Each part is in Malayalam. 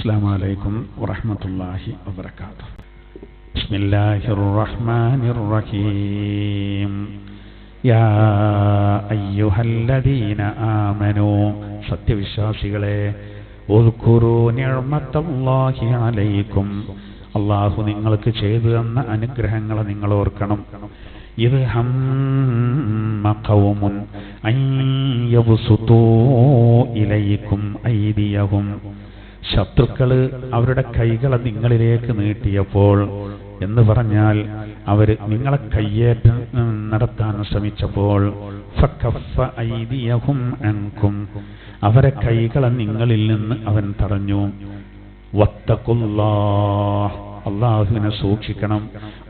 السلام عليكم ورحمة الله وبركاته. بسم الله الرحمن الرحيم. يا أيها الذين آمنوا സത്യവിശ്വാസികളെ ഉദ്കുറൂ നിഅമത്തല്ലാഹി അലൈക്കും, അല്ലാഹു നിങ്ങൾക്ക് ചെയ്തു തന്ന അനുഗ്രഹങ്ങളെ നിങ്ങൾ ഓർക്കണം. ഇത് ഹമ്മ ഖൗമുൻ അൻ യബ്സുതൂ ഇലൈക്കും ഐദിയഹും, ശത്രുക്കള് അവരുടെ കൈകളെ നിങ്ങളിലേക്ക് നീട്ടിയപ്പോൾ എന്ന് പറഞ്ഞാൽ അവർ നിങ്ങളെ കയ്യേറ്റം നടത്താൻ ശ്രമിച്ചപ്പോൾ ഫകഫ ഐദിയഹും അൻകും, അവരെ കൈകളെ നിങ്ങളിൽ നിന്ന് അവൻ തടഞ്ഞു. വത്തഖുല്ലാഹ്, അല്ലാഹുവിനെ സൂക്ഷിക്കണം.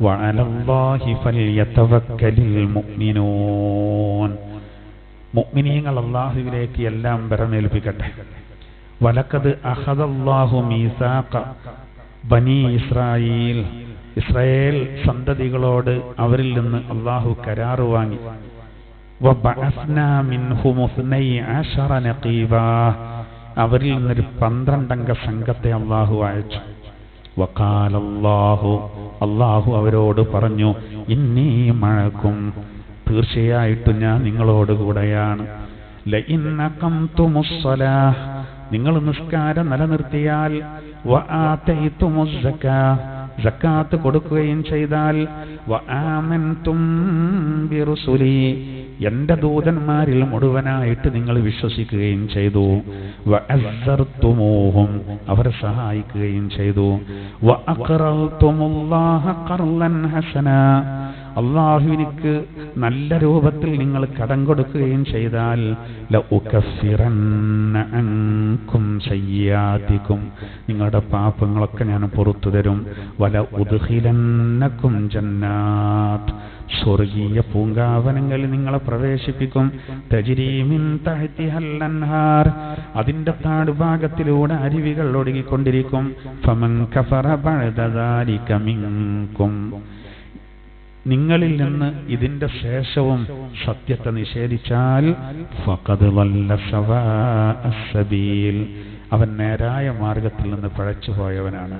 വഅലല്ലാഹി ഫൽയതവക്കലിൽ മുഅ്മിനൂൻ, മുഅ്മിനീങ്ങൾ അല്ലാഹുവിലേക്ക് എല്ലാം ബരമേൽപ്പിക്കട്ടെ. വലഖദ് അഖദല്ലാഹു മീസാഖ ബനി ഇസ്രായീൽ, ഇസ്രായേൽ സന്തതികളോട് അവരിൽ നിന്ന് അല്ലാഹു കരാർ വാങ്ങി. വബഅസ്നാ മിൻഹും 12 നഖീബാ, അവരിൽ നിന്നൊരു 12 അംഗ സംഘത്തെ അല്ലാഹു അയച്ചു. വഖാലല്ലാഹു, അല്ലാഹു അവരോട് പറഞ്ഞു, ഇന്നി മഅകും, തീർച്ചയായിട്ടും ഞാൻ നിങ്ങളോട് കൂടെയാണ്. ലഇൻ അഖംതുമുസ് സ്വലാഹ്, നിങ്ങൾ നിസ്കാരം നിലനിർത്തിയാൽ, വആതൈതുമുസ് സകാത്ത്, സകാത്ത് കൊടുക്കുകയും ചെയ്താൽ, വആമൻതും ബിറുസുലി, എന്റെ ദൂതന്മാരിൽ മുഴുവനായിട്ട് നിങ്ങൾ വിശ്വസിക്കുകയും ചെയ്തു, വഅസ്സർതുമൂഹും, അവരെ സഹായിക്കുകയും ചെയ്തു, വഅഖറൽതുമുല്ലാഹ ഖർളൻ ഹസനാ, അല്ലാഹുവിനിക്ക് നല്ല രൂപത്തിൽ നിങ്ങൾ കടം കൊടുക്കുകയും ചെയ്താൽ, ലഉകഫിറന്ന അൻകും സയ്യാതികും, നിങ്ങളുടെ പാപങ്ങളൊക്കെ ഞാൻ പുറത്തു തരും. വല ഉദ്ഖിലന്നകും ജന്നാത്ത്, സ്വർഗീയ പൂങ്കാവനങ്ങളിൽ നിങ്ങളെ പ്രവേശിപ്പിക്കും. തജ്രീ മിൻ തഹ്തിഹൽ അൻഹാർ, അതിന്റെ താഴ്ഭാഗത്തിലൂടെ അരുവികൾ ഒഴുകിക്കൊണ്ടിരിക്കും. ഫമൻ കഫറ ബഅദ ദാലിക മിൻകും, നിങ്ങളിൽ നിന്ന് ഇതിന്റെ ശേഷവും സത്യത്തെ നിഷേധിച്ചാൽ, ഫഖദ് ളല്ല സവാഅസ് സബീൽ, അവൻ നേരായ മാർഗത്തിൽ നിന്ന് പിഴച്ചുപോയവനാണ്.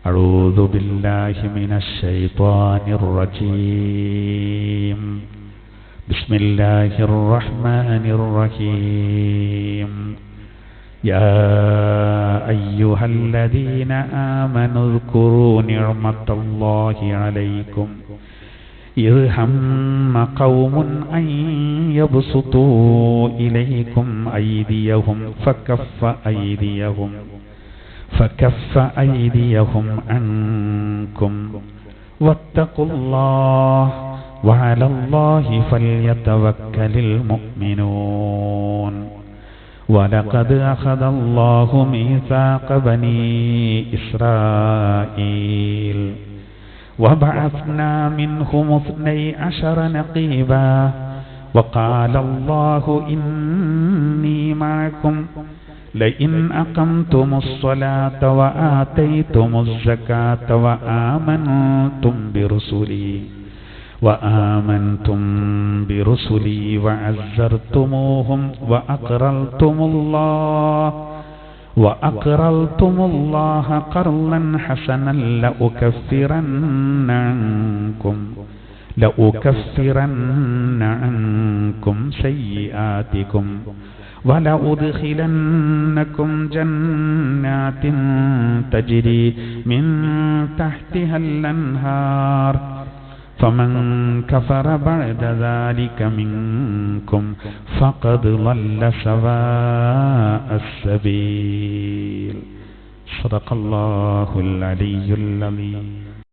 അഊദു ബില്ലാഹി മിനശ് ശൈത്വാനിർ റജീം. ബിസ്മില്ലാഹിർ റഹ്മാനിർ റഹീം. യാ അയ്യുഹല്ലദീന ആമനൂ ഉദ്കുറൂ നിഅമത്തല്ലാഹി അലൈക്കും ഇദ് ഹമ്മ ഖൗമുൻ അൻ യബ്സുതൂ ഇലൈക്കും ഐദിയഹും ഫകഫ ഐദിയഹും അൻകും വത്തഖുല്ലാഹ് വഅലല്ലാഹി ഫൽയതവക്കലിൽ മുഅ്മിനൂൻ. وَلَقَدْ أَخَذَ اللَّهُ مِيثَاقَ بَنِي إِسْرَائِيلَ وَبَعَثْنَا مِنْهُمُ 12 نَقِيبًا وَقَالَ اللَّهُ إِنِّي مَعَكُمْ لَئِنْ أَقَمْتُمُ الصَّلَاةَ وَآتَيْتُمُ الزَّكَاةَ وآمنتم برسلي وعزرتموهم وأقرضتم الله قرضا حسنا لأكفرن عنكم سيئاتكم ولأدخلنكم جنات تجري من تحتها الأنهار فمن كفر بعد ذلك منكم فقد ضل سواء السبيل. صدق الله العلي العظيم.